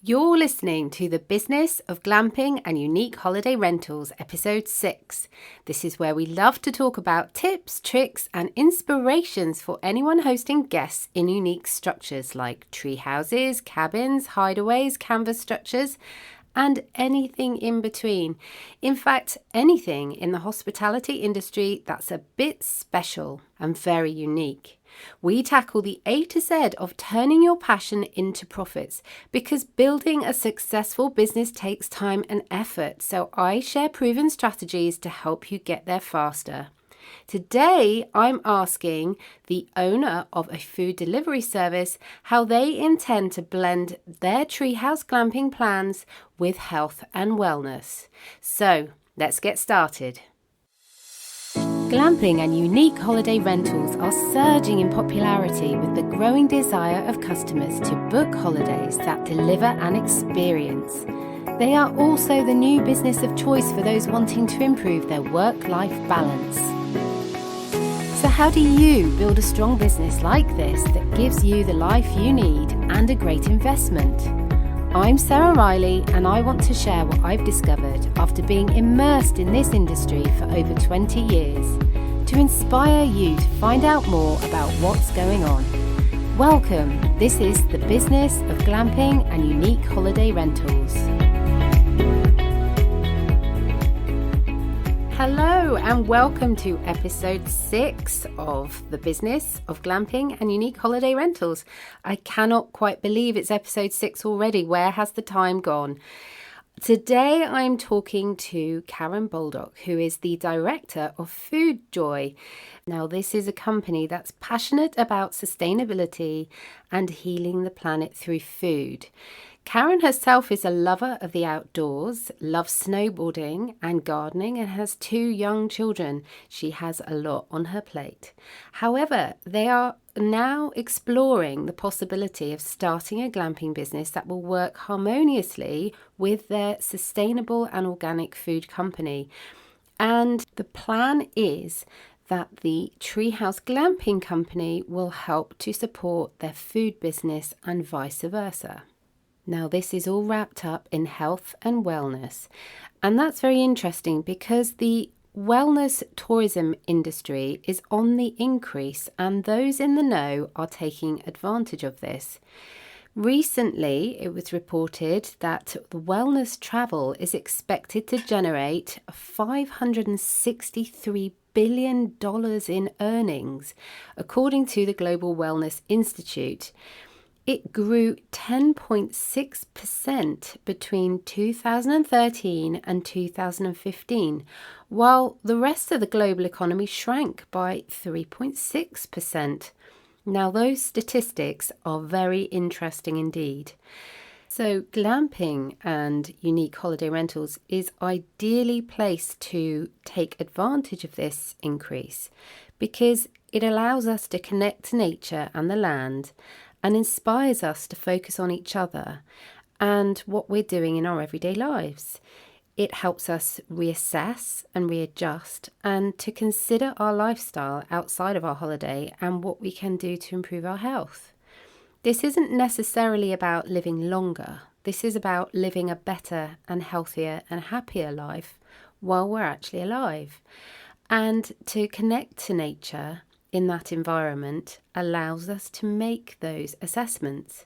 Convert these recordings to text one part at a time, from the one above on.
You're listening to the Business of Glamping and Unique Holiday Rentals, Episode 6. This is where we love to talk about tips, tricks, and inspirations for anyone hosting guests in unique structures like tree houses, cabins, hideaways, canvas structures, and anything in between. In fact, anything in the hospitality industry that's a bit special and very unique. We tackle the A to Z of turning your passion into profits because building a successful business takes time and effort. So I share proven strategies to help you get there faster. Today, I'm asking the owner of a food delivery service how they intend to blend their Treehouse Glamping plans with health and wellness. So, let's get started. Glamping and unique holiday rentals are surging in popularity with the growing desire of customers to book holidays that deliver an experience. They are also the new business of choice for those wanting to improve their work-life balance. So how do you build a strong business like this that gives you the life you need and a great investment? I'm Sarah Riley and I want to share what I've discovered after being immersed in this industry for over 20 years to inspire you to find out more about what's going on. Welcome, this is the Business of Glamping and Unique Holiday Rentals. Hello and welcome to episode 6 of the Business of Glamping and Unique Holiday Rentals. I cannot quite believe it's episode 6 already. Where has the time gone? Today I'm talking to Karen Baldock, who is the director of Food Joy. Now this is a company that's passionate about sustainability and healing the planet through food. Karen herself is a lover of the outdoors, loves snowboarding and gardening, and has 2 young children. She has a lot on her plate. However, they are now exploring the possibility of starting a glamping business that will work harmoniously with their sustainable and organic food company. And the plan is that the Treehouse Glamping company will help to support their food business and vice versa. Now, this is all wrapped up in health and wellness, and that's very interesting because the wellness tourism industry is on the increase and those in the know are taking advantage of this. Recently, it was reported that the wellness travel is expected to generate $563 billion in earnings, according to the Global Wellness Institute. It grew 10.6% between 2013 and 2015, while the rest of the global economy shrank by 3.6%. Now, those statistics are very interesting indeed. So, glamping and unique holiday rentals is ideally placed to take advantage of this increase because it allows us to connect to nature and the land and inspires us to focus on each other and what we're doing in our everyday lives. It helps us reassess and readjust and to consider our lifestyle outside of our holiday and what we can do to improve our health. This isn't necessarily about living longer. This is about living a better and healthier and happier life while we're actually alive. And to connect to nature in that environment allows us to make those assessments.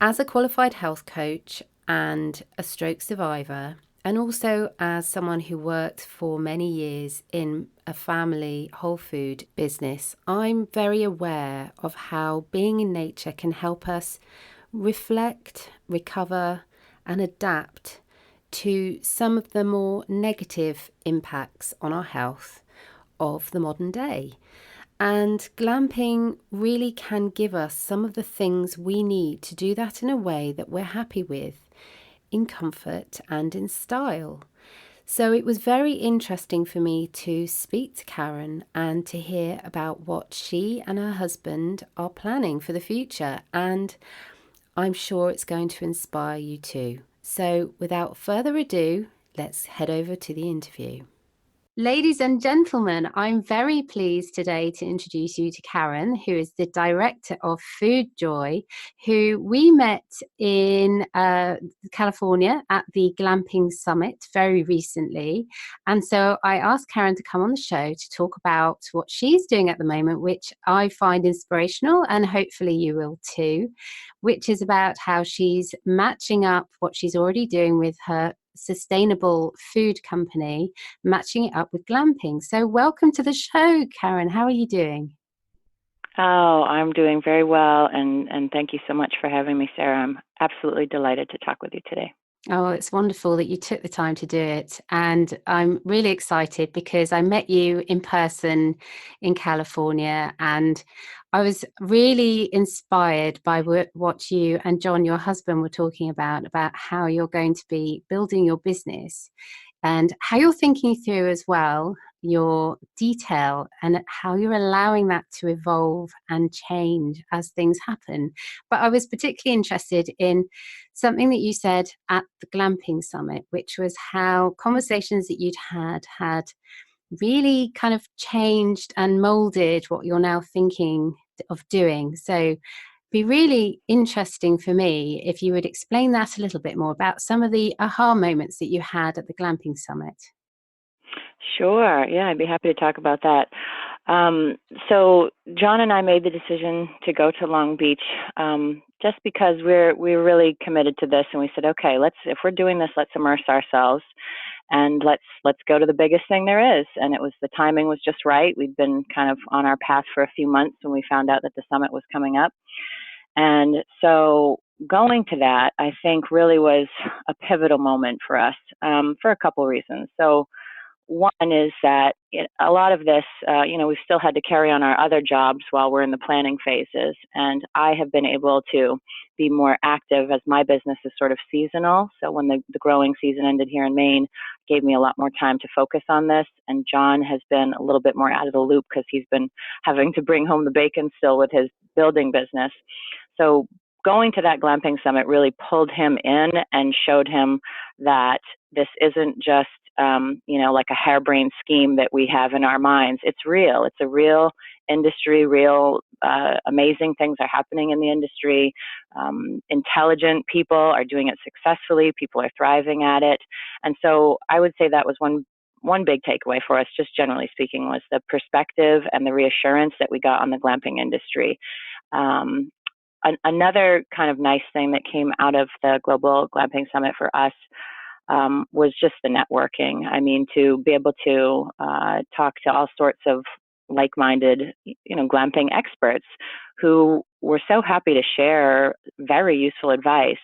As a qualified health coach and a stroke survivor, and also as someone who worked for many years in a family whole food business, I'm very aware of how being in nature can help us reflect, recover, and adapt to some of the more negative impacts on our health of the modern day. And glamping really can give us some of the things we need to do that in a way that we're happy with, in comfort and in style. So it was very interesting for me to speak to Karen and to hear about what she and her husband are planning for the future. And I'm sure it's going to inspire you too. So without further ado, let's head over to the interview. Ladies and gentlemen, I'm very pleased today to introduce you to Karen, who is the director of Food Joy, who we met in California at the Glamping Summit very recently. And so I asked Karen to come on the show to talk about what she's doing at the moment, which I find inspirational, and hopefully you will too, which is about how she's matching up what she's already doing with her sustainable food company, matching it up with glamping. So welcome to the show, Karen. How are you doing? Oh, I'm doing very well, and thank you so much for having me, Sarah. I'm absolutely delighted to talk with you today. Oh, it's wonderful that you took the time to do it. And I'm really excited because I met you in person in California, and I was really inspired by what you and John, your husband, were talking about how you're going to be building your business and how you're thinking through as well your detail and how you're allowing that to evolve and change as things happen. But I was particularly interested in something that you said at the Glamping Summit, which was how conversations that you'd had really kind of changed and molded what you're now thinking of doing. So be really interesting for me if you would explain that a little bit more about some of the aha moments that you had at the Glamping Summit. Sure. Yeah, I'd be happy to talk about that. Um, so John and I made the decision to go to Long Beach just because we're really committed to this, and we said, okay, if we're doing this, let's immerse ourselves and let's go to the biggest thing there is. And the timing was just right. We'd been kind of on our path for a few months when we found out that the summit was coming up. And so going to that, I think, really was a pivotal moment for us for a couple of reasons. So one is that a lot of this, we've still had to carry on our other jobs while we're in the planning phases. And I have been able to be more active as my business is sort of seasonal. So when the growing season ended here in Maine, it gave me a lot more time to focus on this. And John has been a little bit more out of the loop because he's been having to bring home the bacon still with his building business. So going to that glamping summit really pulled him in and showed him that this isn't just like a harebrained scheme that we have in our minds. It's real. It's a real industry, real amazing things are happening in the industry. Intelligent people are doing it successfully. People are thriving at it. And so I would say that was one big takeaway for us, just generally speaking, was the perspective and the reassurance that we got on the glamping industry. Another kind of nice thing that came out of the Global Glamping Summit for us was just the networking. I mean, to be able to talk to all sorts of like-minded, glamping experts who were so happy to share very useful advice.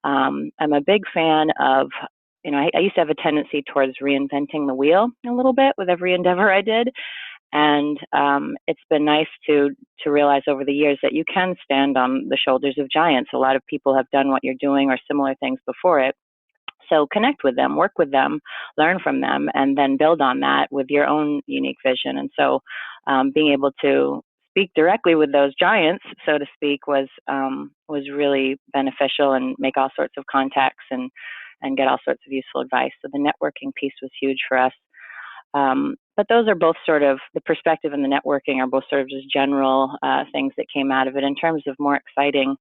I'm a big fan of, I used to have a tendency towards reinventing the wheel a little bit with every endeavor I did. And it's been nice to realize over the years that you can stand on the shoulders of giants. A lot of people have done what you're doing or similar things before it. So connect with them, work with them, learn from them, and then build on that with your own unique vision. And so being able to speak directly with those giants, so to speak, was really beneficial, and make all sorts of contacts and get all sorts of useful advice. So the networking piece was huge for us. But those are both sort of, the perspective and the networking are both sort of just general things that came out of it. In terms of more exciting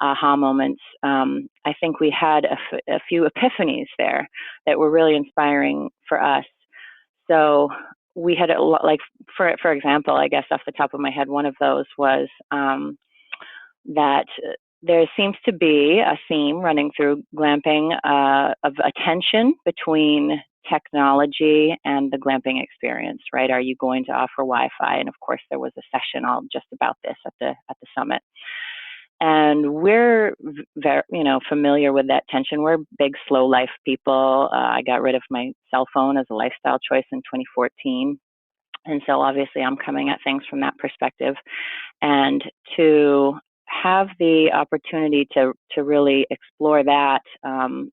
aha moments, I think we had a few epiphanies there that were really inspiring for us. So we had, like, for example, I guess off the top of my head, one of those was that there seems to be a theme running through glamping of a tension between technology and the glamping experience, right? Are you going to offer Wi-Fi? And of course, there was a session all just about this at the summit. And we're very, familiar with that tension. We're big, slow life people. I got rid of my cell phone as a lifestyle choice in 2014. And so obviously I'm coming at things from that perspective. And to have the opportunity to really explore that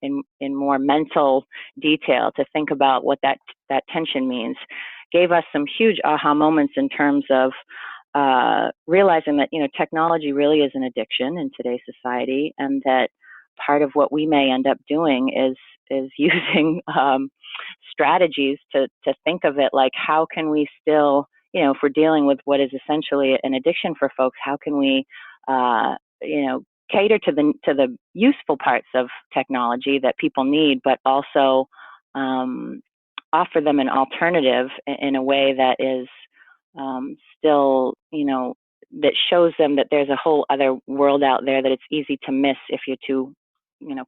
in more mental detail, to think about what that tension means, gave us some huge aha moments in terms of realizing that technology really is an addiction in today's society, and that part of what we may end up doing is using strategies to think of it like, how can we still, if we're dealing with what is essentially an addiction for folks, how can we, cater to the useful parts of technology that people need, but also offer them an alternative in a way that is still, that shows them that there's a whole other world out there that it's easy to miss if you're too,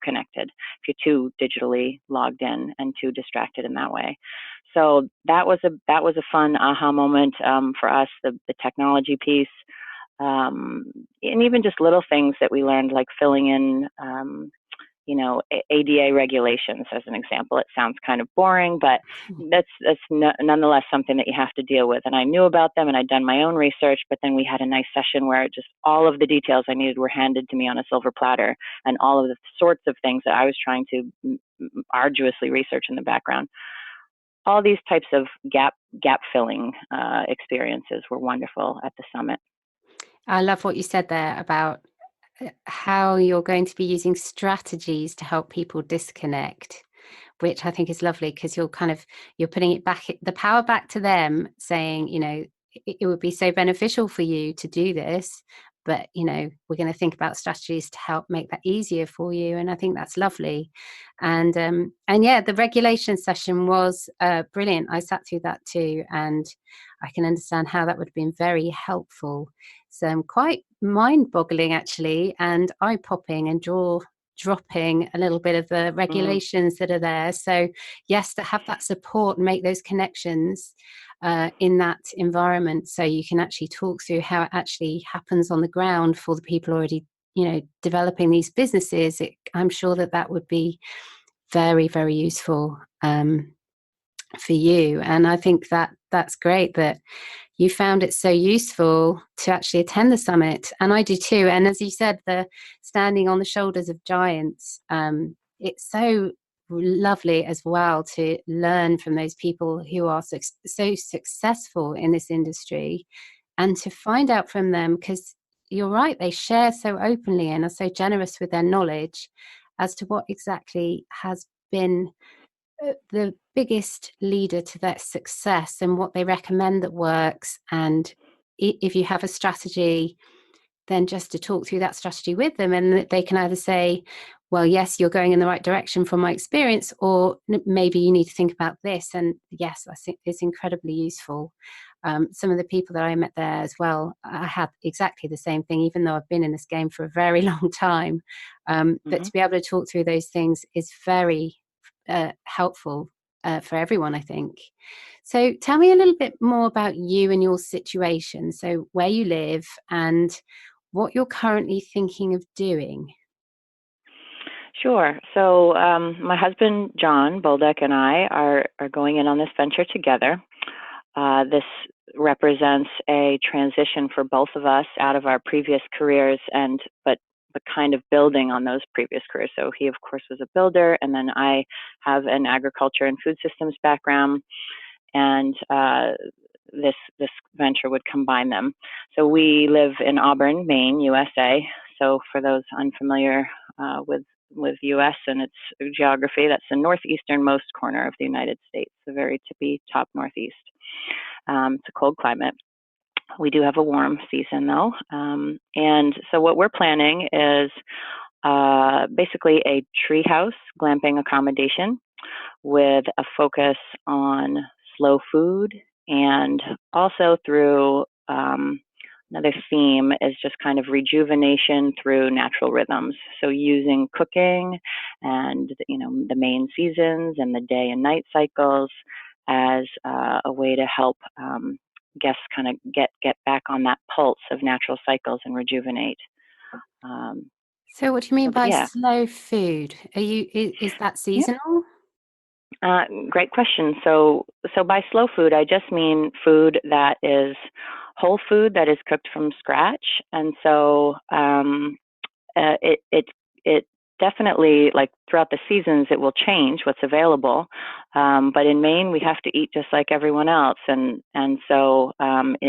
connected, if you're too digitally logged in and too distracted in that way. So that was a fun aha moment for us, the technology piece, and even just little things that we learned, like filling in, ADA regulations as an example. It sounds kind of boring, but that's nonetheless something that you have to deal with. And I knew about them, and I'd done my own research, but then we had a nice session where just all of the details I needed were handed to me on a silver platter, and all of the sorts of things that I was trying to arduously research in the background. All these types of gap filling experiences were wonderful at the summit. I love what you said there about how you're going to be using strategies to help people disconnect, which I think is lovely, because you're putting it back, the power back to them, saying, it would be so beneficial for you to do this, but we're going to think about strategies to help make that easier for you. And I think that's lovely. And yeah, the regulation session was brilliant. I sat through that too, and I can understand how that would have been very helpful. So quite mind-boggling actually, and eye-popping, and dropping a little bit of the regulations that are there. So yes, to have that support and make those connections in that environment, so you can actually talk through how it actually happens on the ground for the people already, developing these businesses. I'm sure that would be very, very useful for you. And I think that's great that you found it so useful to actually attend the summit. And I do too. And as you said, the standing on the shoulders of giants, it's so lovely as well to learn from those people who are so successful in this industry, and to find out from them, because you're right, they share so openly and are so generous with their knowledge as to what exactly has been the biggest leader to their success, and what they recommend that works. And if you have a strategy, then just to talk through that strategy with them, and they can either say, well, yes, you're going in the right direction from my experience, or maybe you need to think about this. And yes, I think it's incredibly useful. Some of the people that I met there as well, I had exactly the same thing, even though I've been in this game for a very long time. But to be able to talk through those things is very helpful for everyone, I think. So tell me a little bit more about you and your situation. So where you live and what you're currently thinking of doing. Sure. So my husband, John Bolduc, and I are going in on this venture together. This represents a transition for both of us out of our previous careers, but kind of building on those previous careers. So he, of course, was a builder, and then I have an agriculture and food systems background, and this venture would combine them. So we live in Auburn, Maine, USA. So for those unfamiliar with U.S. and its geography, that's the northeasternmost corner of the United States, the very tippy top northeast. It's a cold climate. We do have a warm season though. And so what we're planning is basically a treehouse glamping accommodation with a focus on slow food, and also through another theme is just kind of rejuvenation through natural rhythms. So using cooking and the main seasons and the day and night cycles as a way to help guests kind of get back on that pulse of natural cycles and rejuvenate. So what do you mean by Yeah. slow food? Is that seasonal? Great question. So by slow food, I just mean food that is whole food that is cooked from scratch. And so it definitely, like throughout the seasons, it will change what's available. But in Maine, we have to eat just like everyone else, and so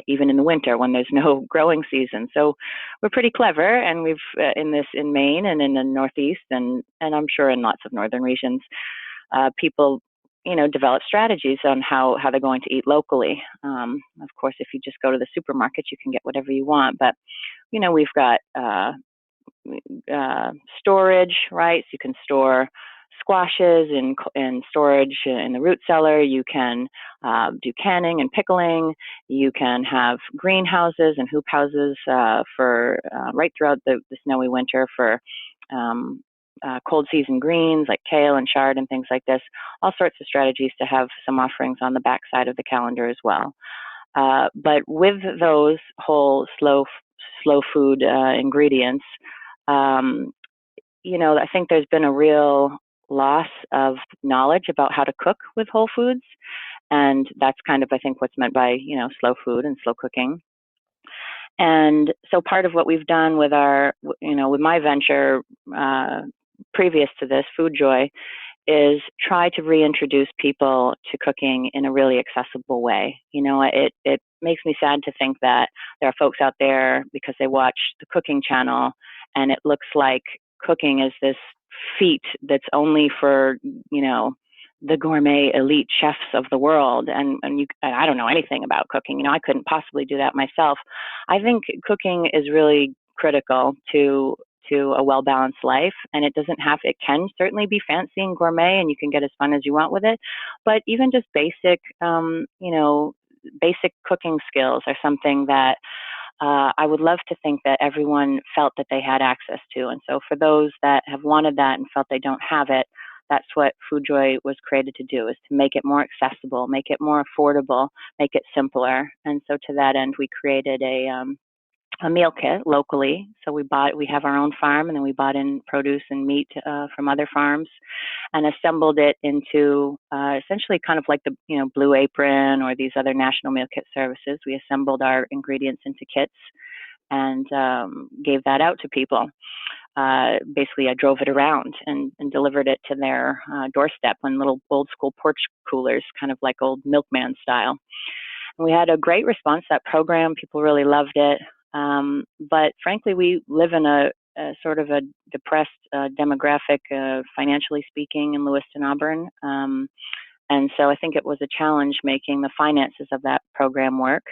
even in the winter when there's no growing season. So we're pretty clever, and we've in Maine and in the Northeast, and I'm sure in lots of northern regions. People develop strategies on how they're going to eat locally. Of course, if you just go to the supermarket, you can get whatever you want, but we've got storage, right? So you can store squashes in storage in the root cellar. You can do canning and pickling. You can have greenhouses and hoop houses for right throughout the snowy winter for cold season greens like kale and chard and things like this. All sorts of strategies to have some offerings on the back side of the calendar as well. But with those whole slow food ingredients, I think there's been a real loss of knowledge about how to cook with whole foods. And that's kind of, I think, what's meant by, slow food and slow cooking. And so part of what we've done with with my venture previous to this, Food Joy, is try to reintroduce people to cooking in a really accessible way. It makes me sad to think that there are folks out there because they watch the cooking channel and it looks like cooking is this feat that's only for, the gourmet elite chefs of the world. And I don't know anything about cooking. I couldn't possibly do that myself. I think cooking is really critical to a well-balanced life, and it can certainly be fancy and gourmet, and you can get as fun as you want with it, but even just basic cooking skills are something that I would love to think that everyone felt that they had access to. And so for those that have wanted that and felt they don't have it, that's what Food Joy was created to do, is to make it more accessible, make it more affordable, make it simpler. And so to that end, we created a meal kit locally. So we have our own farm, and then we bought in produce and meat from other farms and assembled it into essentially kind of like the Blue Apron or these other national meal kit services. We assembled our ingredients into kits and gave that out to people. Basically, I drove it around and delivered it to their doorstep in little old school porch coolers, kind of like old milkman style. And we had a great response to that program. People really loved it. But frankly, we live in a sort of a depressed demographic, financially speaking, in Lewiston, Auburn. And so I think it was a challenge making the finances of that program work.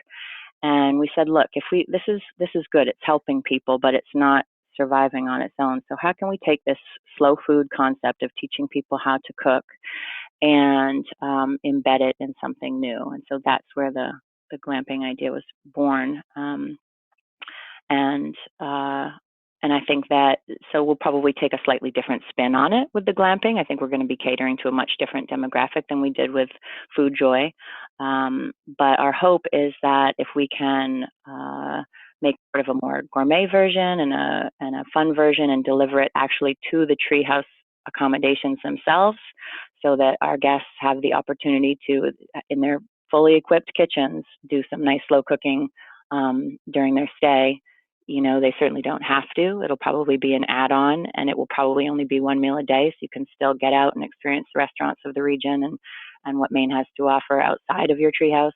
And we said, look, this is good. It's helping people, but it's not surviving on its own. So how can we take this slow food concept of teaching people how to cook and embed it in something new? And so that's where the glamping idea was born. And I think that, so we'll probably take a slightly different spin on it with the glamping. I think we're going to be catering to a much different demographic than we did with Food Joy. But our hope is that if we can make sort of a more gourmet version and a fun version and deliver it actually to the Treehouse accommodations themselves, so that our guests have the opportunity to, in their fully equipped kitchens, do some nice slow cooking during their stay. They certainly don't have to. It'll probably be an add-on, and it will probably only be one meal a day, so you can still get out and experience the restaurants of the region and what Maine has to offer outside of your treehouse.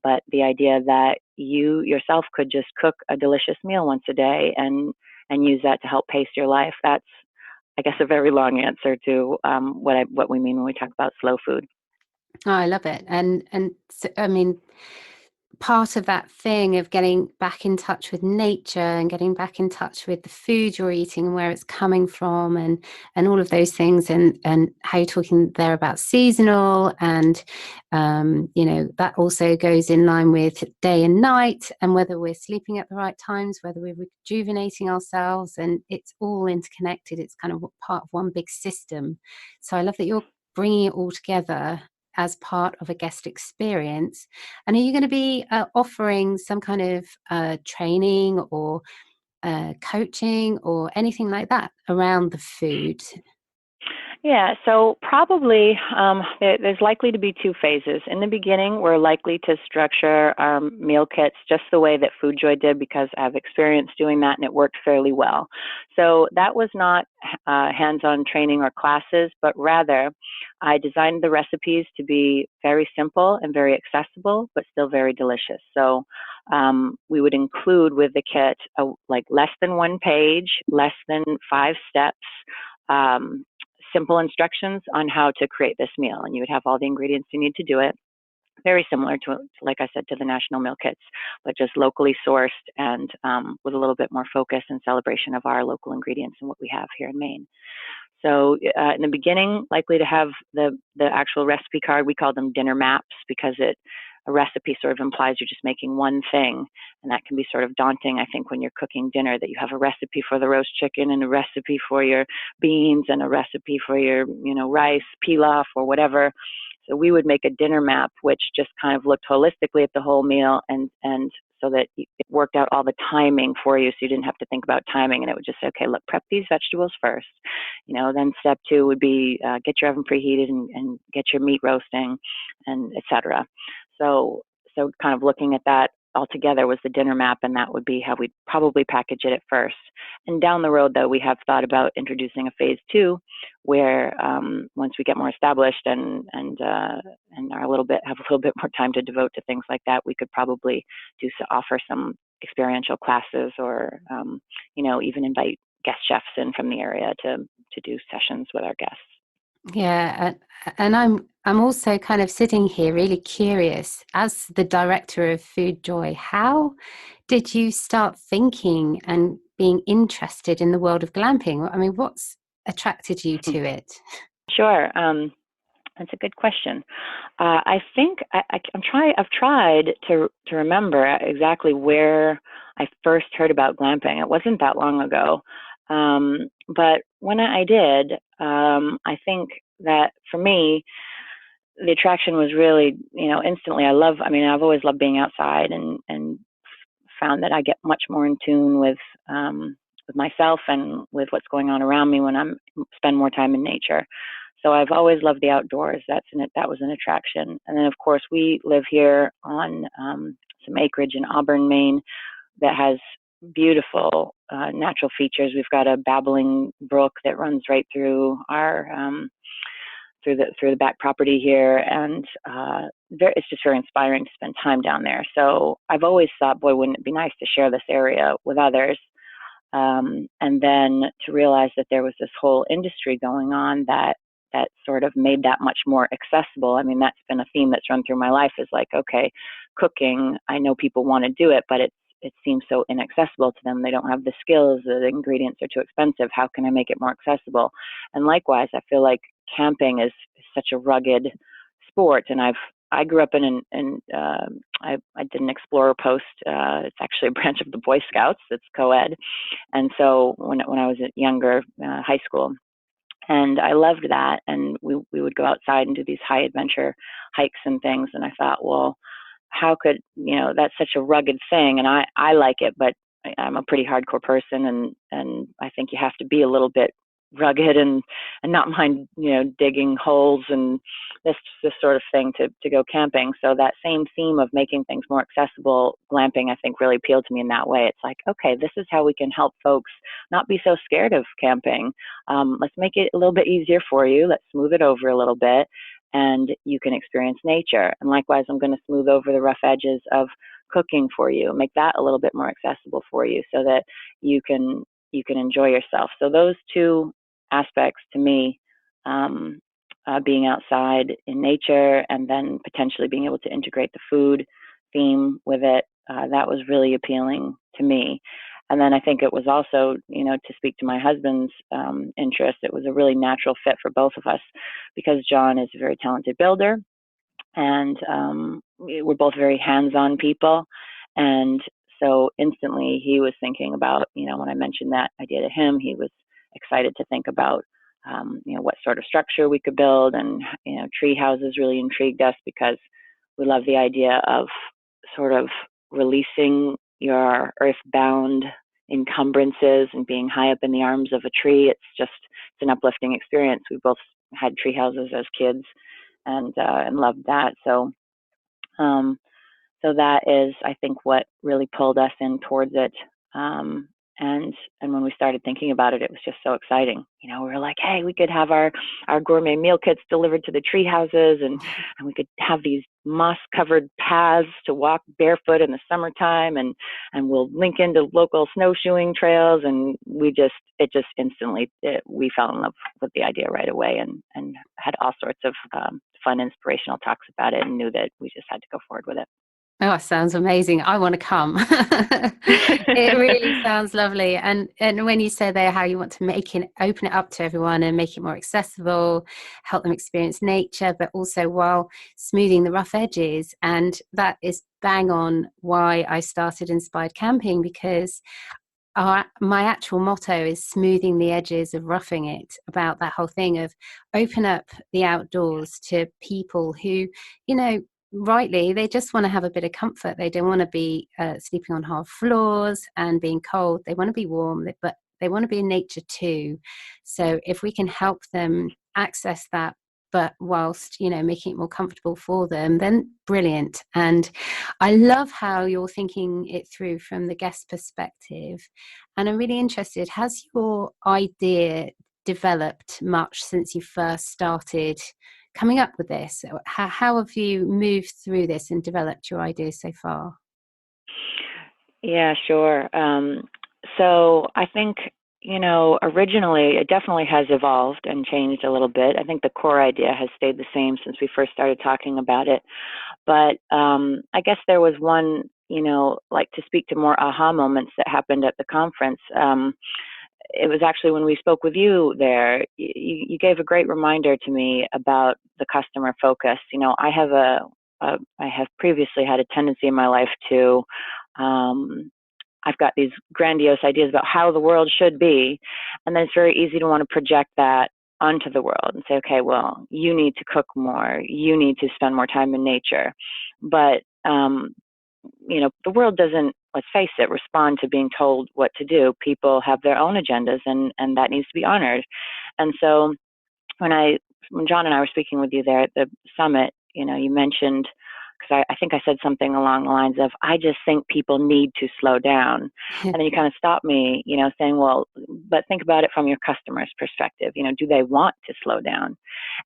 But the idea that you yourself could just cook a delicious meal once a day and use that to help pace your life, that's, I guess, a very long answer to what we mean when we talk about slow food. Oh, I love it. And so, I mean, part of that thing of getting back in touch with nature and getting back in touch with the food you're eating and where it's coming from and all of those things, and how you're talking there about seasonal, and that also goes in line with day and night, and whether we're sleeping at the right times, whether we're rejuvenating ourselves, and it's all interconnected. It's kind of part of one big system. So I love that you're bringing it all together as part of a guest experience. And are you going to be offering some kind of training or coaching or anything like that around the food? Yeah, so probably there's likely to be two phases. In the beginning, we're likely to structure our meal kits just the way that Food Joy did, because I've experienced doing that and it worked fairly well. So that was not hands-on training or classes, but rather I designed the recipes to be very simple and very accessible, but still very delicious. So we would include with the kit like less than one page, less than 5 steps, simple instructions on how to create this meal, and you would have all the ingredients you need to do it. Very similar to, like I said, to the national meal kits, but just locally sourced and with a little bit more focus and celebration of our local ingredients and what we have here in Maine. So in the beginning, likely to have the actual recipe card. We call them dinner maps because a recipe sort of implies you're just making one thing, and that can be sort of daunting, I think, when you're cooking dinner, that you have a recipe for the roast chicken and a recipe for your beans and a recipe for your, rice, pilaf, or whatever. So we would make a dinner map, which just kind of looked holistically at the whole meal, and so that it worked out all the timing for you, so you didn't have to think about timing, and it would just say, okay, look, prep these vegetables first. Then step 2 would be get your oven preheated and get your meat roasting, and etc. So kind of looking at that all together was the dinner map, and that would be how we'd probably package it at first. And down the road, though, we have thought about introducing a phase 2, where once we get more established and are have a little bit more time to devote to things like that, we could probably offer some experiential classes, or even invite guest chefs in from the area to do sessions with our guests. Yeah, and I'm also kind of sitting here really curious, as the director of Food Joy, how did you start thinking and being interested in the world of glamping? I mean, what's attracted you to it? Sure. That's a good question. I think I've tried to remember exactly where I first heard about glamping. It wasn't that long ago, but when I did, I think that for me, the attraction was really, instantly. I've always loved being outside, and found that I get much more in tune with myself and with what's going on around me when spend more time in nature. So I've always loved the outdoors. That was an attraction. And then, of course, we live here on some acreage in Auburn, Maine, that has beautiful natural features. We've got a babbling brook that runs right through our through the back property here, and it's just very inspiring to spend time down there. So I've always thought, boy, wouldn't it be nice to share this area with others? And then to realize that there was this whole industry going on that sort of made that much more accessible. I mean, that's been a theme that's run through my life, is like, okay, cooking, I know people want to do it, but it seems so inaccessible to them. They don't have the skills, the ingredients are too expensive. How can I make it more accessible? And likewise, I feel like camping is such a rugged sport. And I grew up I did an Explorer post. It's actually a branch of the Boy Scouts. It's co-ed. And so when I was younger, high school, and I loved that. And we would go outside and do these high adventure hikes and things. And I thought, well, how could, that's such a rugged thing. And I like it, but I'm a pretty hardcore person. And I think you have to be a little bit rugged and not mind, digging holes and this sort of thing to go camping. So that same theme of making things more accessible, glamping, I think, really appealed to me in that way. It's like, okay, this is how we can help folks not be so scared of camping. Let's make it a little bit easier for you. Let's smooth it over a little bit, and you can experience nature. And likewise, I'm going to smooth over the rough edges of cooking for you, make that a little bit more accessible for you, so that you can enjoy yourself. So those two aspects, to me, being outside in nature and then potentially being able to integrate the food theme with it, that was really appealing to me. And then I think it was also, to speak to my husband's interest, it was a really natural fit for both of us, because John is a very talented builder, and we're both very hands-on people. And so instantly he was thinking about, when I mentioned that idea to him, he was excited to think about, what sort of structure we could build. And, tree houses really intrigued us, because we love the idea of sort of releasing your earthbound encumbrances and being high up in the arms of a tree. It's an uplifting experience. We both had tree houses as kids, and loved that. So that is, I think, what really pulled us in towards it. And when we started thinking about it, it was just so exciting. We were like, hey, we could have our gourmet meal kits delivered to the tree houses, and we could have these moss covered paths to walk barefoot in the summertime, and we'll link into local snowshoeing trails. And it just instantly, we fell in love with the idea right away, and had all sorts of fun, inspirational talks about it, and knew that we just had to go forward with it. Oh, sounds amazing. I want to come. It really sounds lovely. And when you say there how you want to open it up to everyone and make it more accessible, help them experience nature, but also while smoothing the rough edges. And that is bang on why I started Inspired Camping, because my actual motto is smoothing the edges of roughing it, about that whole thing of open up the outdoors to people who, rightly, they just want to have a bit of comfort. They don't want to be sleeping on hard floors and being cold. They want to be warm, but they want to be in nature too. So if we can help them access that, but whilst, making it more comfortable for them, then brilliant. And I love how you're thinking it through from the guest perspective. And I'm really interested, has your idea developed much since you first started coming up with this? How have you moved through this and developed your ideas so far? Yeah, sure. So I think, originally it definitely has evolved and changed a little bit. I think the core idea has stayed the same since we first started talking about it. But I guess there was one, like, to speak to more aha moments that happened at the conference. It was actually when we spoke with you there. You gave a great reminder to me about the customer focus. I have previously had a tendency in my life to, I've got these grandiose ideas about how the world should be, and then it's very easy to want to project that onto the world and say, okay, well, you need to cook more, you need to spend more time in nature. But the world doesn't, let's face it, respond to being told what to do. People have their own agendas, and that needs to be honored. And so when John and I were speaking with you there at the summit, you mentioned, because I think I said something along the lines of, I just think people need to slow down. And then you kind of stopped me, saying, well, but think about it from your customer's perspective. Do they want to slow down?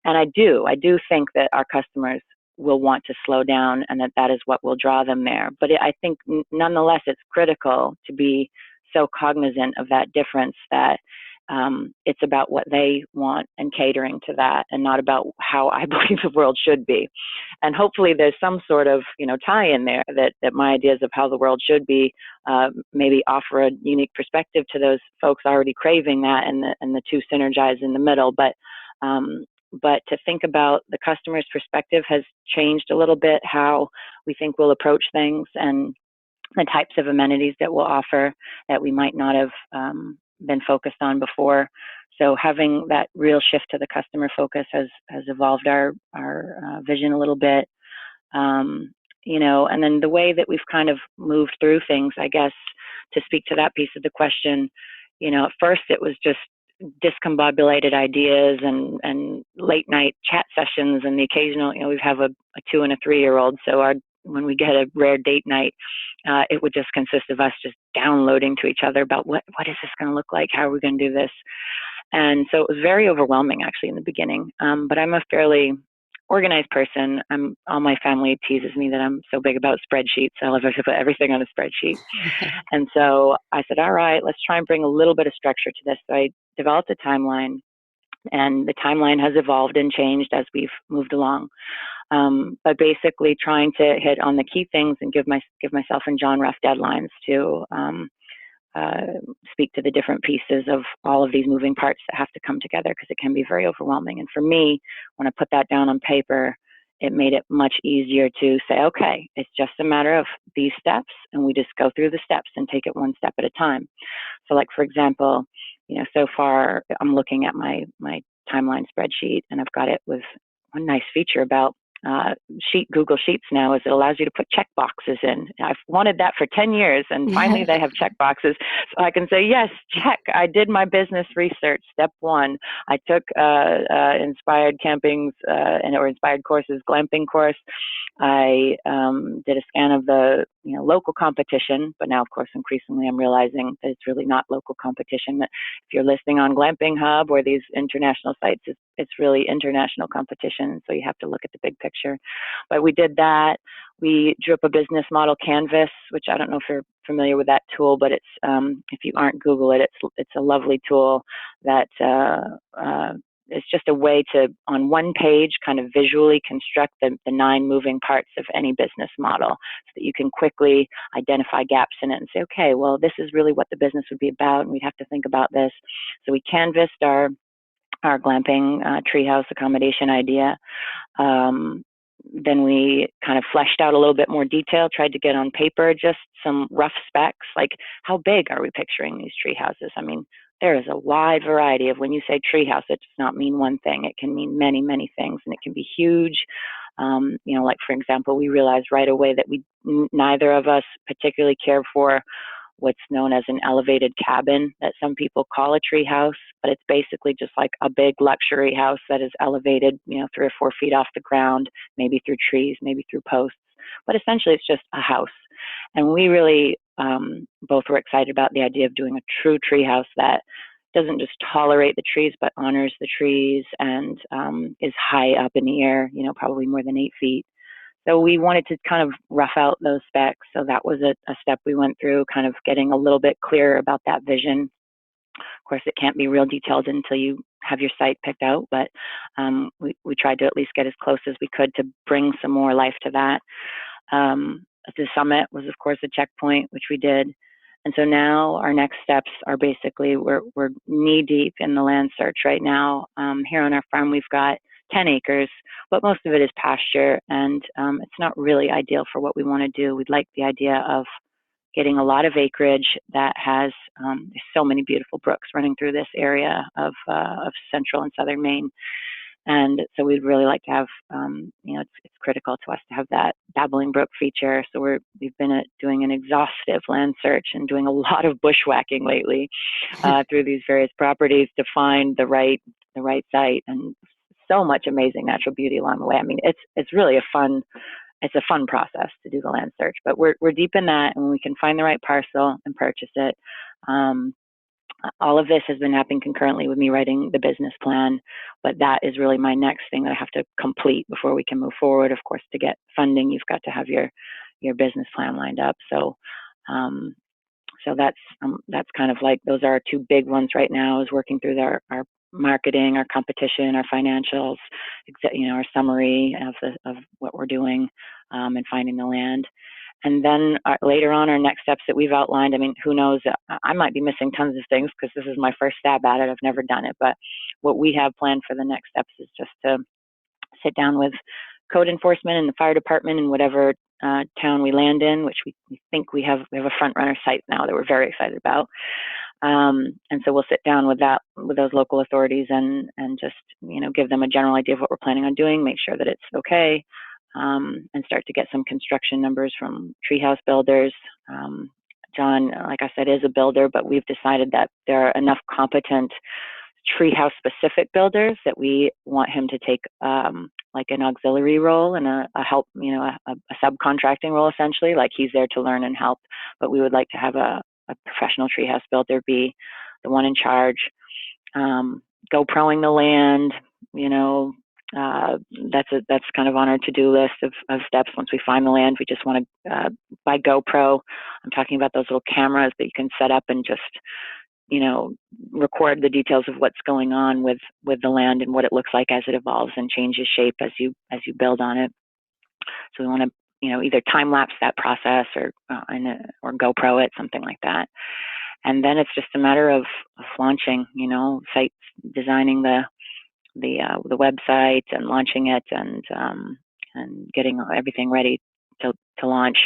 And I do think that our customers will want to slow down, and that is what will draw them there. But I think nonetheless, it's critical to be so cognizant of that difference, that it's about what they want and catering to that, and not about how I believe the world should be. And hopefully there's some sort of, tie in there, that my ideas of how the world should be maybe offer a unique perspective to those folks already craving that, and the two synergize in the middle. But to think about the customer's perspective has changed a little bit, how we think we'll approach things, and the types of amenities that we'll offer that we might not have been focused on before. So having that real shift to the customer focus has evolved our vision a little bit. And then the way that we've kind of moved through things, I guess, to speak to that piece of the question, at first it was just discombobulated ideas and late night chat sessions, and the occasional, we have a 2 and a 3-year-old. So when we get a rare date night, it would just consist of us just downloading to each other about what is this going to look like? How are we going to do this? And so it was very overwhelming actually in the beginning. But I'm a fairly organized person. All my family teases me that I'm so big about spreadsheets. I love to put everything on a spreadsheet. And so I said, all right, let's try and bring a little bit of structure to this. So I developed a timeline, and the timeline has evolved and changed as we've moved along. But basically trying to hit on the key things and give myself and John rough deadlines to speak to the different pieces of all of these moving parts that have to come together, because it can be very overwhelming. And for me, when I put that down on paper, it made it much easier to say, okay, it's just a matter of these steps, and we just go through the steps and take it one step at a time. So like, for example, so far I'm looking at my timeline spreadsheet, and I've got it with one nice feature about Google Sheets now, is it allows you to put check boxes in. I've wanted that for 10 years, and finally they have check boxes, so I can say, yes, check, I did my business research. Step 1, I took Inspired Camping's or Inspired Courses glamping course. I did a scan of the local competition, but now, of course, increasingly I'm realizing that it's really not local competition, that if you're listing on Glamping Hub or these international sites, it's really international competition, so you have to look at the big picture. But we did that. We drew up a business model canvas, which I don't know if you're familiar with that tool, but it's if you aren't, Google it. It's a lovely tool that it's just a way to, on one page, kind of visually construct the 9 moving parts of any business model so that you can quickly identify gaps in it and say, okay, well, this is really what the business would be about, and we'd have to think about this. So we canvassed our glamping treehouse accommodation idea. Then we kind of fleshed out a little bit more detail, tried to get on paper just some rough specs, like how big are we picturing these tree houses? I mean, there is a wide variety of, when you say tree house, it does not mean one thing. It can mean many, many things, and it can be huge. Like, for example, we realized right away that neither of us particularly cared for what's known as an elevated cabin that some people call a tree house, but it's basically just like a big luxury house that is elevated, 3 or 4 feet off the ground, maybe through trees, maybe through posts. But essentially, it's just a house. And we really both were excited about the idea of doing a true tree house that doesn't just tolerate the trees, but honors the trees and is high up in the air, probably more than 8 feet. So we wanted to kind of rough out those specs. So that was a step we went through, kind of getting a little bit clearer about that vision. Of course, it can't be real detailed until you have your site picked out, but we tried to at least get as close as we could to bring some more life to that. The summit was, of course, a checkpoint, which we did. And so now our next steps are basically, we're knee deep in the land search right now. Here on our farm, we've got 10 acres, but most of it is pasture, and it's not really ideal for what we want to do. We'd like the idea of getting a lot of acreage that has, there's so many beautiful brooks running through this area of central and southern Maine. And so we'd really like to have, it's critical to us to have that babbling brook feature. So we've been doing an exhaustive land search and doing a lot of bushwhacking lately through these various properties to find the right site, and so much amazing natural beauty along the way. I mean, it's really a fun process to do the land search, but we're deep in that, and when we can find the right parcel and purchase it. All of this has been happening concurrently with me writing the business plan, but that is really my next thing that I have to complete before we can move forward. Of course, to get funding, you've got to have your business plan lined up. So that's kind of like, those are our 2 big ones right now, is working through our marketing, our competition, our financials, our summary of what we're doing, and finding the land. And then later on, our next steps that we've outlined, I mean, who knows, I might be missing tons of things because this is my first stab at it. I've never done it. But what we have planned for the next steps is just to sit down with code enforcement and the fire department in whatever town we land in, which we think we have a front runner site now that we're very excited about. And so we'll sit down with those local authorities and just, give them a general idea of what we're planning on doing, make sure that it's okay. And start to get some construction numbers from treehouse builders. John, like I said, is a builder, but we've decided that there are enough competent treehouse specific builders that we want him to take like an auxiliary role and a help, a subcontracting role, essentially, like he's there to learn and help. But we would like to have a professional treehouse builder be the one in charge, GoProing the land, that's kind of on our to-do list of steps. Once we find the land, we just want to buy GoPro. I'm talking about those little cameras that you can set up and just, record the details of what's going on with the land and what it looks like as it evolves and changes shape as you build on it. So we want to, either time lapse that process or GoPro it, something like that. And then it's just a matter of launching, sites, designing the website and launching it and getting everything ready to launch.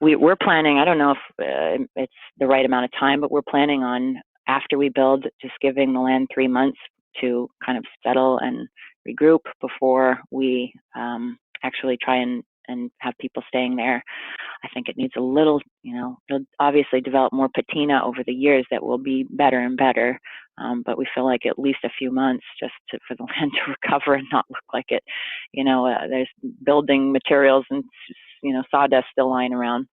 We're planning, I don't know if it's the right amount of time, but we're planning on, after we build, just giving the land 3 months to kind of settle and regroup before we actually try and have people staying there. I think it needs a little, it'll obviously develop more patina over the years that will be better and better. But we feel like at least a few months just for the land to recover and not look like it, there's building materials and, sawdust still lying around.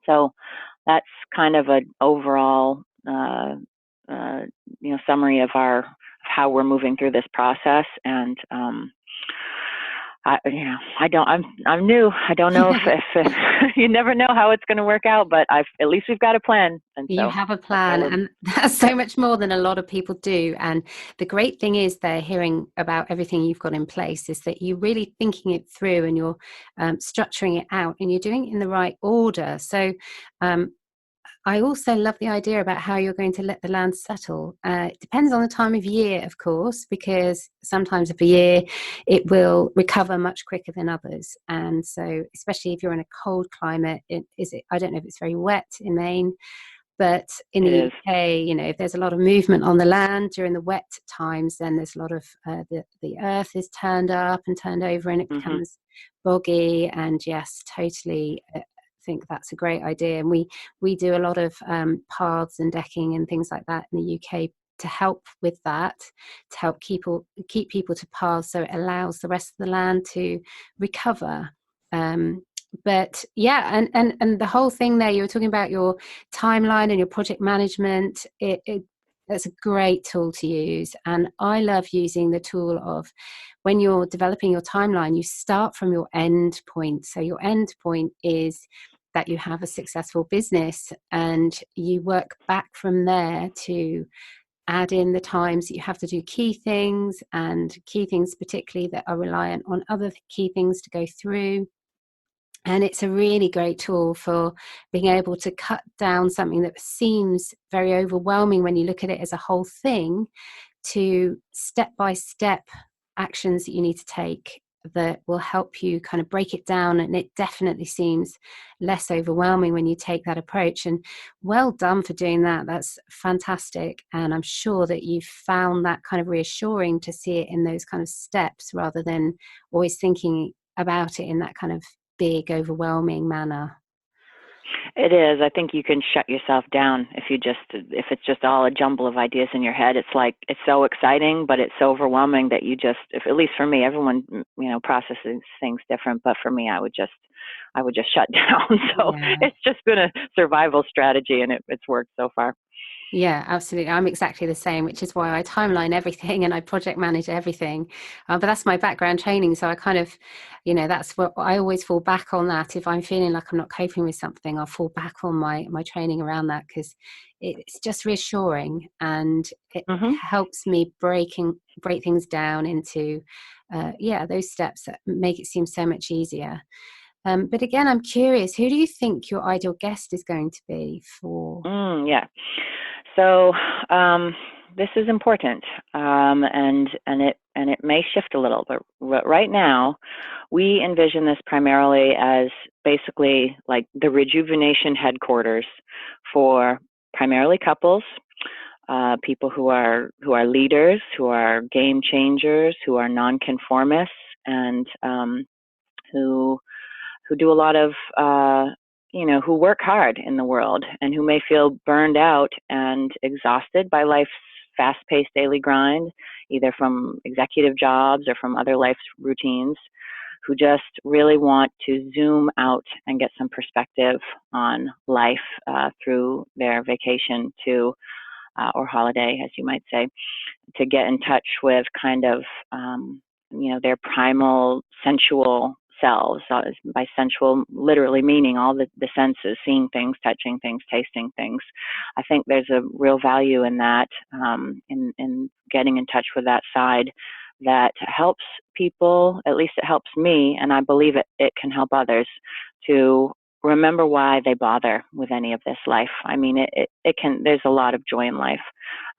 So that's kind of an overall, summary of how we're moving through this process. And I'm new. I don't know if you never know how it's going to work out, but at least we've got a plan. And You so have a that's why plan, and that's so much more than a lot of people do. And the great thing is, they're hearing about everything you've got in place, is that you're really thinking it through, and you're structuring it out, and you're doing it in the right order. So I also love the idea about how you're going to let the land settle. It depends on the time of year, of course, because sometimes of the year it will recover much quicker than others. And so, especially if you're in a cold climate, I don't know if it's very wet in Maine, but in it the is. UK, if there's a lot of movement on the land during the wet times, then there's a lot of the earth is turned up and turned over, and it Hmm. becomes boggy. And yes, totally think that's a great idea. And we do a lot of paths and decking and things like that in the UK to help with that, to help keep people to paths, so it allows the rest of the land to recover. But yeah, and the whole thing there, you were talking about your timeline and your project management. That's a great tool to use, and I love using the tool of, when you're developing your timeline, you start from your end point. So your end point is that you have a successful business, and you work back from there to add in the times that you have to do key things, and key things particularly that are reliant on other key things to go through. And it's a really great tool for being able to cut down something that seems very overwhelming when you look at it as a whole thing, to step by step actions that you need to take that will help you kind of break it down. And it definitely seems less overwhelming when you take that approach. And well done for doing that. That's fantastic. And I'm sure that you've found that kind of reassuring to see it in those kind of steps, rather than always thinking about it in that kind of big, overwhelming manner. It is. I think you can shut yourself down if it's just all a jumble of ideas in your head. It's like, it's so exciting, but it's so overwhelming that at least for me, everyone, processes things different. But for me, I would just shut down. So Yeah. it's just been a survival strategy, and it's worked so far. Yeah, absolutely. I'm exactly the same, which is why I timeline everything and I project manage everything. But that's my background training. So I kind of, that's what I always fall back on. That if I'm feeling like I'm not coping with something, I'll fall back on my training around that, because it's just reassuring, and it Hmm. helps me break things down into, those steps that make it seem so much easier. But again, I'm curious, who do you think your ideal guest is going to be for? Yeah. So this is important, and it may shift a little, but right now we envision this primarily as basically like the rejuvenation headquarters for primarily couples, people who are leaders, who are game changers, who are nonconformists, and who do a lot of who work hard in the world, and who may feel burned out and exhausted by life's fast-paced daily grind, either from executive jobs or from other life's routines, who just really want to zoom out and get some perspective on life through their vacation to or holiday, as you might say, to get in touch with kind of their primal sensual selves. By sensual, literally meaning all the senses: seeing things, touching things, tasting things. I think there's a real value in that, in getting in touch with that side, that helps people. At least it helps me, and I believe it can help others to remember why they bother with any of this life. I mean, it can. There's a lot of joy in life,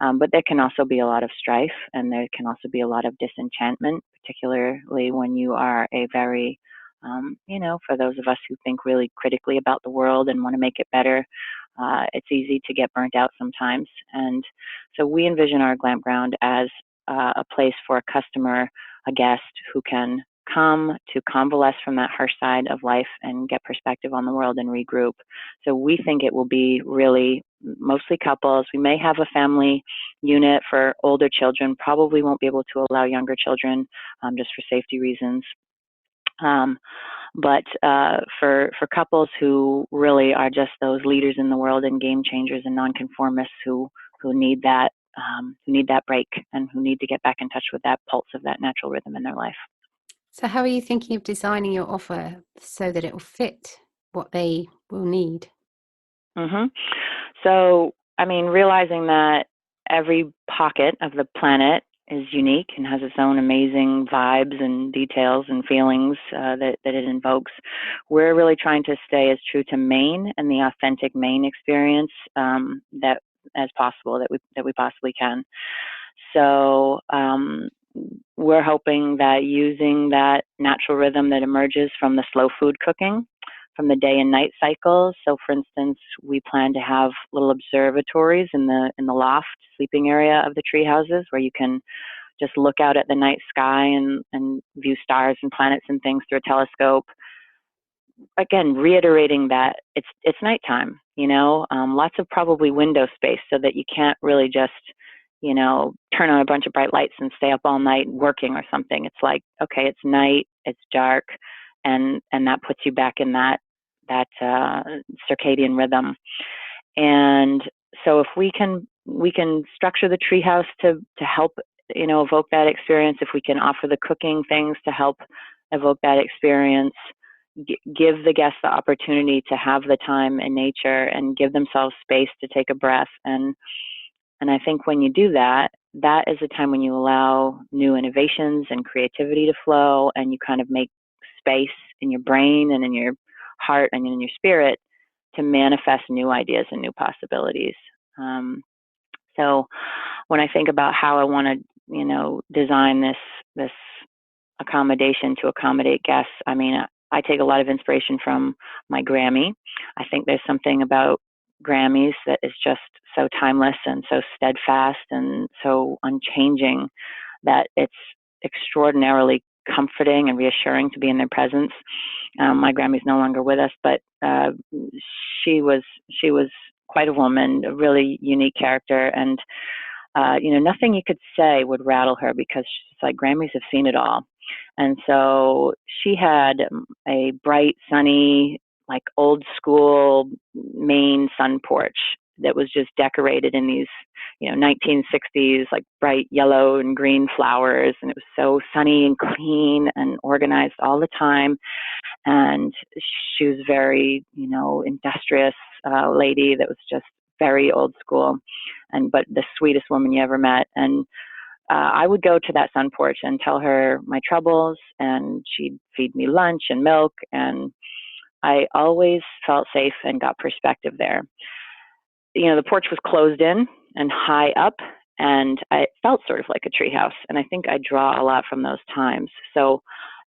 but there can also be a lot of strife, and there can also be a lot of disenchantment, particularly when you are a very, for those of us who think really critically about the world and want to make it better, it's easy to get burnt out sometimes. And so we envision our Glamp Ground as a place for a customer, a guest who can come to convalesce from that harsh side of life and get perspective on the world and regroup. So we think it will be really mostly couples. We may have a family unit for older children, probably won't be able to allow younger children, just for safety reasons. Um, but for couples who really are just those leaders in the world and game changers and nonconformists who need that break and who need to get back in touch with that pulse of that natural rhythm in their life. So, how are you thinking of designing your offer so that it will fit what they will need? Mm-hmm. So, I mean, realizing that every pocket of the planet is unique and has its own amazing vibes and details and feelings that it invokes, we're really trying to stay as true to Maine and the authentic Maine experience that as possible that we possibly can. So we're hoping that using that natural rhythm that emerges from the slow food cooking, from the day and night cycles. So, for instance, we plan to have little observatories in the loft sleeping area of the tree houses where you can just look out at the night sky and view stars and planets and things through a telescope. Again, reiterating that it's nighttime. Lots of probably window space so that you can't really just turn on a bunch of bright lights and stay up all night working or something. It's like, okay, it's night, it's dark, and that puts you back in that circadian rhythm. And so if we can structure the treehouse to help evoke that experience, if we can offer the cooking things to help evoke that experience, give the guests the opportunity to have the time in nature and give themselves space to take a breath. And I think when you do that, that is a time when you allow new innovations and creativity to flow, and you kind of make space in your brain and in your heart and in your spirit to manifest new ideas and new possibilities. So when I think about how I want to, design this accommodation to accommodate guests, I mean, I take a lot of inspiration from my Grammy. I think there's something about Grammys that is just so timeless and so steadfast and so unchanging that it's extraordinarily comforting and reassuring to be in their presence. My Grammy's no longer with us, but she was quite a woman, a really unique character, and nothing you could say would rattle her because she's like, Grammys have seen it all. And so she had a bright, sunny, like old school Maine sun porch that was just decorated in these, 1960s, like bright yellow and green flowers. And it was so sunny and clean and organized all the time. And she was very, industrious lady that was just very old school, but the sweetest woman you ever met. And I would go to that sun porch and tell her my troubles, and she'd feed me lunch and milk, and I always felt safe and got perspective there. The porch was closed in and high up, and it felt sort of like a treehouse, and I think I draw a lot from those times. So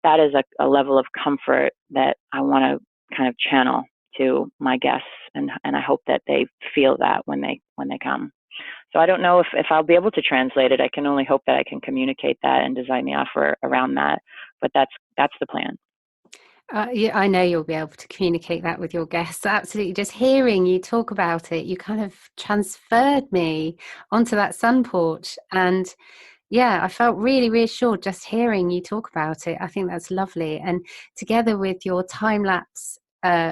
that is a level of comfort that I want to kind of channel to my guests, and I hope that they feel that when they come. So I don't know if I'll be able to translate it. I can only hope that I can communicate that and design the offer around that. But that's the plan. Yeah, I know you'll be able to communicate that with your guests. Absolutely. Just hearing you talk about it, you kind of transferred me onto that sun porch. And yeah, I felt really reassured just hearing you talk about it. I think that's lovely. And together with your time lapse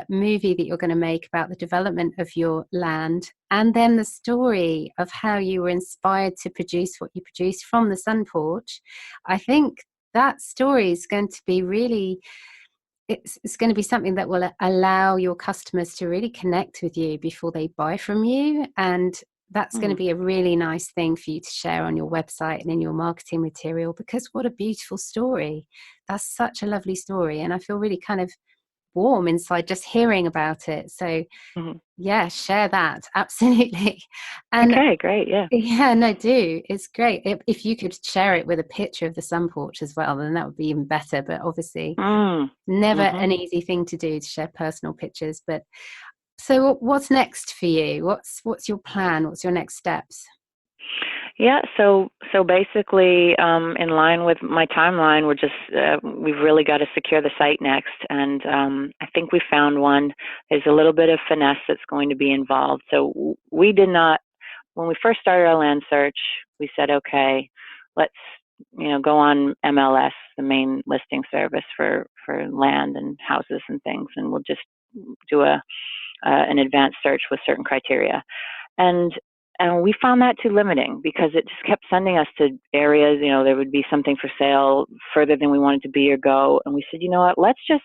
movie that you're going to make about the development of your land, and then the story of how you were inspired to produce what you produced from the sun porch, I think that story is going to be really, it's going to be something that will allow your customers to really connect with you before they buy from you. And that's going to be a really nice thing for you to share on your website and in your marketing material, because what a beautiful story. That's such a lovely story. And I feel really kind of warm inside just hearing about it. So yeah, share that. Absolutely. And okay, great. Yeah. yeah, no, do. It's great. If you could share it with a picture of the sun porch as well, then that would be even better. But obviously, never an easy thing to do to share personal pictures. But so what's next for you? What's your plan? What's your next steps? Yeah, so basically, in line with my timeline, we've really got to secure the site next, and I think we found one. There's a little bit of finesse that's going to be involved. So we did not, when we first started our land search, we said, okay, let's go on MLS, the main listing service for land and houses and things, and we'll just do an advanced search with certain criteria. And we found that too limiting because it just kept sending us to areas, there would be something for sale further than we wanted to be or go. And we said, you know what, let's just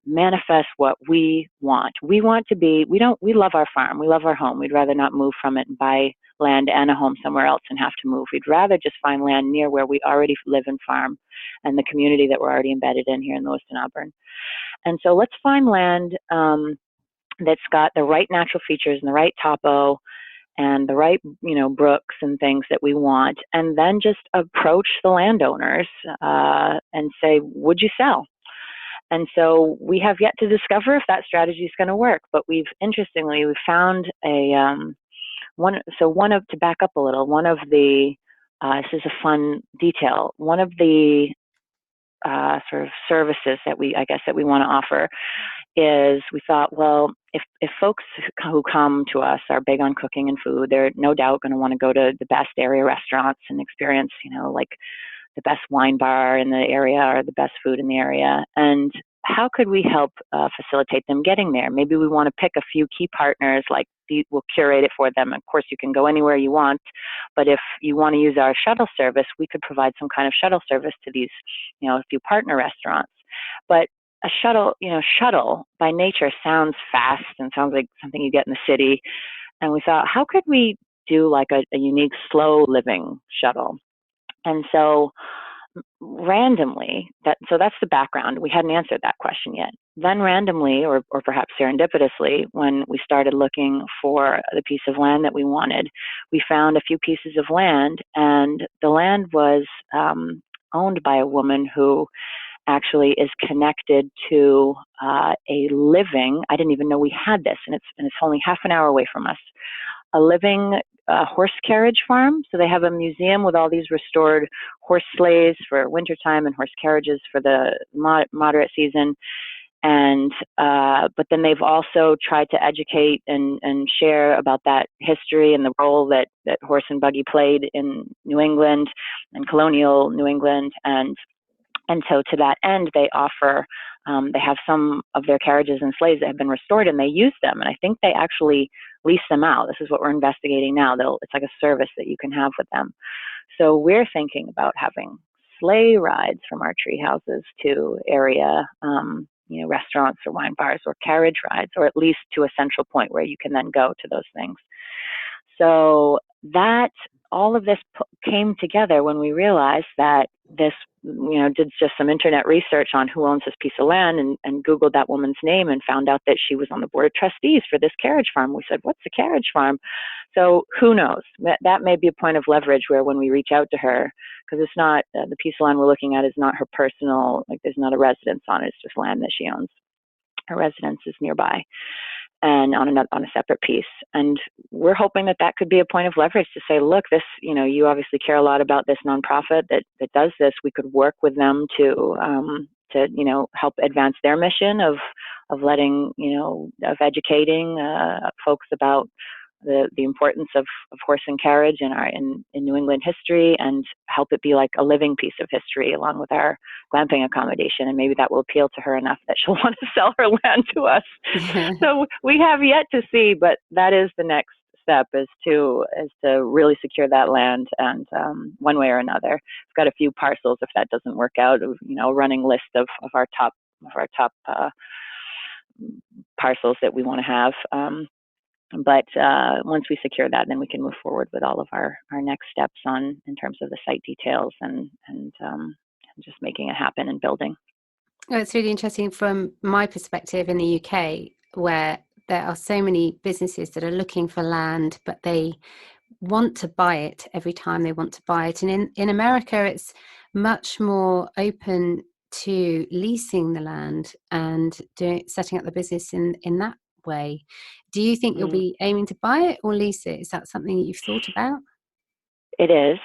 manifest what we want. We want to be, we love our farm. We love our home. We'd rather not move from it and buy land and a home somewhere else and have to move. We'd rather just find land near where we already live and farm and the community that we're already embedded in here in Lewiston, Auburn. And so let's find land that's got the right natural features and the right topo and the right, brooks and things that we want, and then just approach the landowners and say, would you sell? And so we have yet to discover if that strategy is going to work, but we've found to back up a little, one of the, this is a fun detail, one of the sort of services that we want to offer is we thought, well, if folks who come to us are big on cooking and food, they're no doubt going to want to go to the best area restaurants and experience, like the best wine bar in the area or the best food in the area. And how could we help facilitate them getting there? Maybe we want to pick a few key partners, like we'll curate it for them. Of course, you can go anywhere you want, but if you want to use our shuttle service, we could provide some kind of shuttle service to these, a few partner restaurants. But a shuttle by nature sounds fast and sounds like something you get in the city. And we thought, how could we do like a unique slow living shuttle? And so randomly, so that's the background. We hadn't answered that question yet. Then randomly, or perhaps serendipitously, when we started looking for the piece of land that we wanted, we found a few pieces of land, and the land was owned by a woman who actually is connected to a living, I didn't even know we had this, and it's only half an hour away from us, a living horse carriage farm. So they have a museum with all these restored horse sleighs for wintertime and horse carriages for the moderate season. And but then they've also tried to educate and share about that history and the role that horse and buggy played in New England and colonial New England. And so to that end, they offer, they have some of their carriages and sleighs that have been restored, and they use them. And I think they actually lease them out. This is what we're investigating now. It's like a service that you can have with them. So we're thinking about having sleigh rides from our tree houses to area, restaurants or wine bars, or carriage rides, or at least to a central point where you can then go to those things. So that all of this came together when we realized that this, did just some internet research on who owns this piece of land and Googled that woman's name and found out that she was on the board of trustees for this carriage farm. We said, what's a carriage farm? So who knows? That may be a point of leverage where when we reach out to her, because it's not, the piece of land we're looking at is not her personal, like there's not a residence on it, it's just land that she owns. Her residence is nearby and on a separate piece. And we're hoping that could be a point of leverage to say, look, this, you obviously care a lot about this nonprofit that does this. We could work with them to help advance their mission of letting, of educating folks about the importance of horse and carriage in New England history, and help it be like a living piece of history along with our glamping accommodation. And maybe that will appeal to her enough that she'll want to sell her land to us. So we have yet to see, but that is the next step, is to really secure that land. And one way or another, we've got a few parcels if that doesn't work out, a running list of our top parcels that we want to have. But once we secure that, then we can move forward with all of our next steps in terms of the site details and just making it happen and building. Oh, it's really interesting from my perspective in the UK, where there are so many businesses that are looking for land, but they want to buy it every time they want to buy it. And in America, it's much more open to leasing the land and setting up the business in that way. Do you think you'll be aiming to buy it or lease it? Is that something that you've thought about? It is.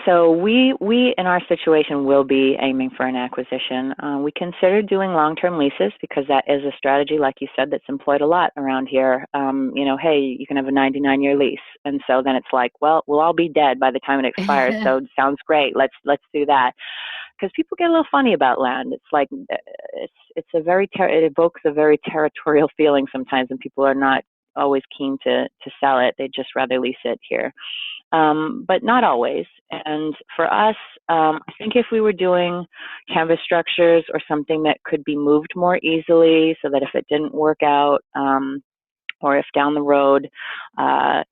So we in our situation will be aiming for an acquisition. We consider doing long-term leases because that is a strategy, like you said, that's employed a lot around here. Hey, you can have a 99-year lease, and so then it's like, well, we'll all be dead by the time it expires. So it sounds great. Let's do that. because people get a little funny about land. It's like it evokes a very territorial feeling sometimes, and people are not always keen to sell it. They'd just rather lease it here, but not always. And for us, I think if we were doing canvas structures or something that could be moved more easily, so that if it didn't work out, or if down the road, I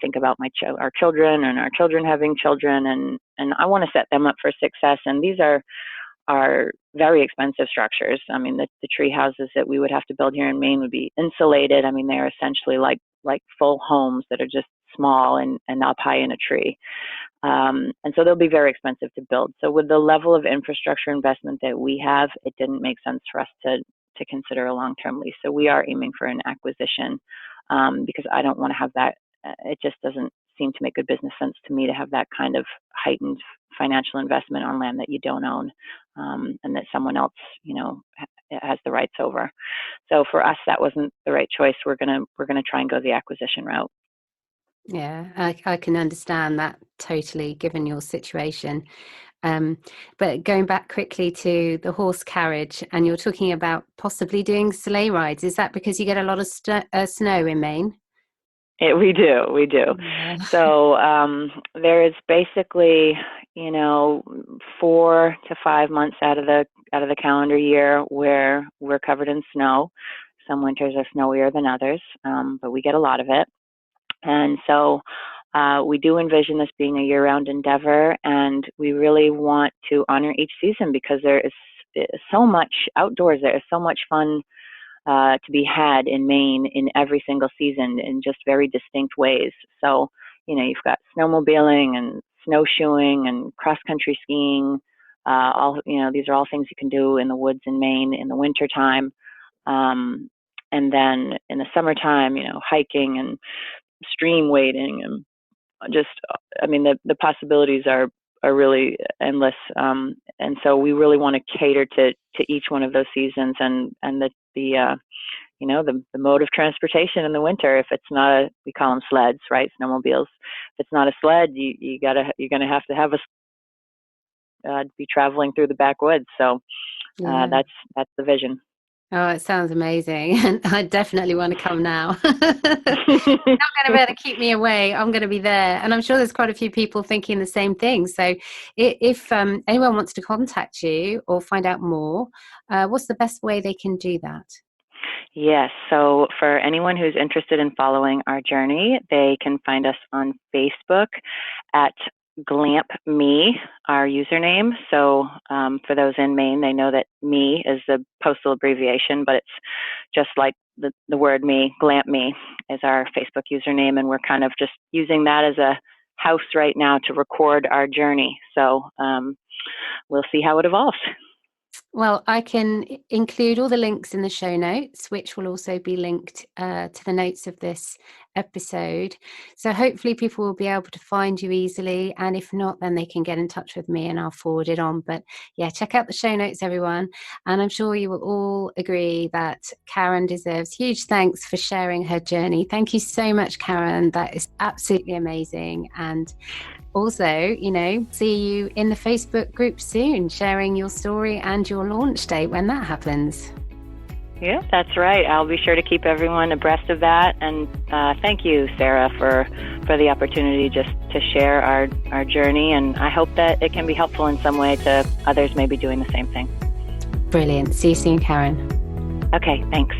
think about our children and our children having children, and I want to set them up for success. And these are very expensive structures. I mean, the tree houses that we would have to build here in Maine would be insulated. I mean, they're essentially like full homes that are just small and up high in a tree. And so they'll be very expensive to build. So with the level of infrastructure investment that we have, it didn't make sense for us to consider a long-term lease. So we are aiming for an acquisition, because I don't want to have that. It just doesn't seem to make good business sense to me to have that kind of heightened financial investment on land that you don't own, and that someone else, has the rights over. So for us, that wasn't the right choice. We're gonna try and go the acquisition route. Yeah, I can understand that totally, given your situation. But going back quickly to the horse carriage, and you're talking about possibly doing sleigh rides. Is that because you get a lot of snow in Maine? We do. Yeah. So there is basically, 4 to 5 months out of the calendar year where we're covered in snow. Some winters are snowier than others, but we get a lot of it. And so we do envision this being a year-round endeavor, and we really want to honor each season because there is so much outdoors. There is so much fun to be had in Maine in every single season in just very distinct ways. So, you've got snowmobiling and snowshoeing and cross-country skiing. These are all things you can do in the woods in Maine in the wintertime. And then in the summertime, hiking and stream wading, and the possibilities are really endless. And so we really want to cater to each one of those seasons, and the mode of transportation in the winter. If it's not we call them sleds, right? Snowmobiles. If it's not a sled, you're gonna have to have be traveling through the backwoods. So Yeah. that's the vision. Oh, it sounds amazing. And I definitely want to come now. You're not going to be able to keep me away. I'm going to be there. And I'm sure there's quite a few people thinking the same thing. So if anyone wants to contact you or find out more, what's the best way they can do that? Yes. So for anyone who's interested in following our journey, they can find us on Facebook at Glamp Me, our username. So for those in Maine, they know that me is the postal abbreviation, but it's just like the word me. Glamp Me is our Facebook username, and we're kind of just using that as a house right now to record our journey. So we'll see how it evolves. Well, I can include all the links in the show notes, which will also be linked to the notes of this episode. So hopefully people will be able to find you easily. And if not, then they can get in touch with me and I'll forward it on. But yeah, check out the show notes, everyone. And I'm sure you will all agree that Karen deserves huge thanks for sharing her journey. Thank you so much, Karen. That is absolutely amazing. And also, see you in the Facebook group soon, sharing your story and your launch date when that happens. Yeah, that's right. I'll be sure to keep everyone abreast of that. And thank you, Sarah, for the opportunity just to share our journey. And I hope that it can be helpful in some way to others maybe doing the same thing. Brilliant. See you soon, Karen. Okay, thanks.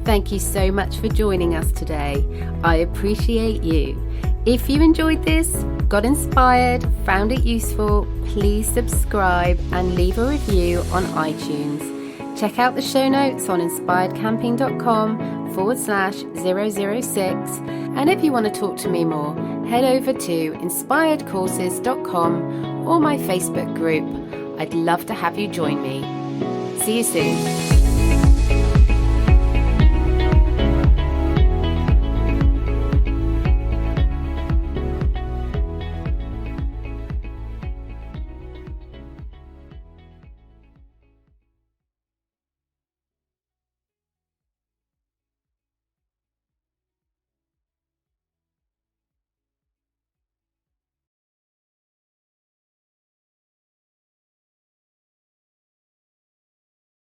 Thank you so much for joining us today. I appreciate you. If you enjoyed this, got inspired, found it useful, please subscribe and leave a review on iTunes. Check out the show notes on inspiredcamping.com/006. And if you want to talk to me more, head over to inspiredcourses.com or my Facebook group. I'd love to have you join me. See you soon.